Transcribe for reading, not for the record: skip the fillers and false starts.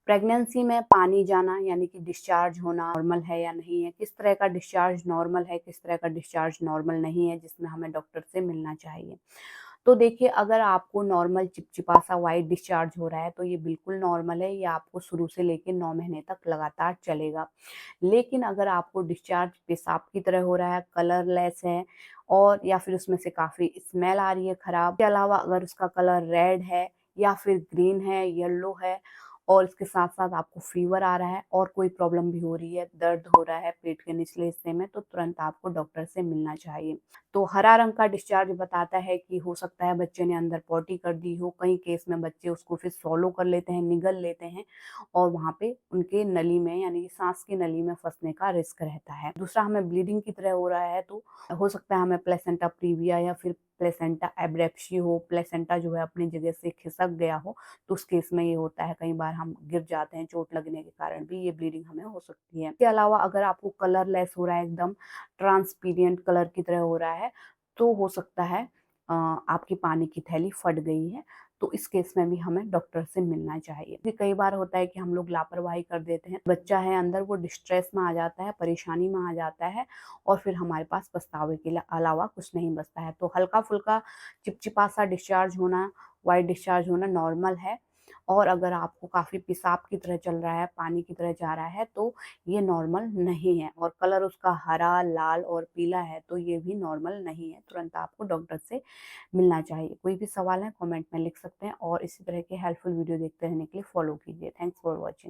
Pregnancy में पानी जाना यानी कि डिस्चार्ज होना नॉर्मल है या नहीं है, किस तरह का डिस्चार्ज नॉर्मल है, किस तरह का डिस्चार्ज नॉर्मल नहीं है, जिसमें हमें डॉक्टर से मिलना चाहिए। तो देखिए, अगर आपको नॉर्मल चिपचिपा सा व्हाइट डिस्चार्ज हो रहा है तो ये बिल्कुल नॉर्मल है, ये आपको शुरू से लेके 9 महीने तक लगातार चलेगा। लेकिन अगर आपको डिस्चार्ज पेशाब की तरह हो रहा है, कलरलेस है और या फिर उसमें से काफ़ी स्मेल आ रही है खराब, इसके अलावा अगर उसका कलर रेड है या फिर ग्रीन है, येलो है और इसके साथ-साथ आपको फ़ीवर आ रहा है और कोई प्रॉब्लम भी हो रही है, दर्द हो रहा है पेट के निचले हिस्से में, तो तुरंत आपको डॉक्टर से मिलना चाहिए। तो हरा रंग का डिस्चार्ज बताता है कि हो सकता है बच्चे ने अंदर पॉटी कर दी हो, कई केस में बच्चे उसको फिर स्वॉलो कर लेते हैं, निगल लेते हैं और वहाँ पे उनके नली में यानी कि साँस की नली में फँसने का रिस्क रहता है। दूसरा, हमें ब्लीडिंग की तरह हो रहा है तो हो सकता है हमें प्लेसेंटा प्रीविया या फिर प्लेसेंटा एब्रेप्शी हो, प्लेसेंटा जो है अपनी जगह से खिसक गया हो, तो उस केस में ये होता है, कई बार हम गिर जाते हैं, चोट लगने के कारण भी ये ब्लीडिंग हमें हो सकती है। इसके अलावा अगर आपको कलरलेस हो रहा है, एकदम ट्रांसपेरेंट कलर की तरह हो रहा है, तो हो सकता है आपकी पानी की थैली फट गई है, तो इस केस में भी हमें डॉक्टर से मिलना चाहिए। क्योंकि कई बार होता है कि हम लोग लापरवाही कर देते हैं, बच्चा है अंदर वो डिस्ट्रेस में आ जाता है, परेशानी में आ जाता है और फिर हमारे पास पछतावे के अलावा कुछ नहीं बचता है। तो हल्का-फुल्का चिपचिपा सा डिस्चार्ज होना, व्हाइट डिस्चार्ज होना नॉर्मल है और अगर आपको काफ़ी पेशाब की तरह चल रहा है, पानी की तरह जा रहा है, तो ये नॉर्मल नहीं है और कलर उसका हरा, लाल और पीला है, तो ये भी नॉर्मल नहीं है। तुरंत आपको डॉक्टर से मिलना चाहिए। कोई भी सवाल है कमेंट में लिख सकते हैं और इसी तरह के हेल्पफुल वीडियो देखते रहने के लिए फॉलो कीजिए। Thanks for watching.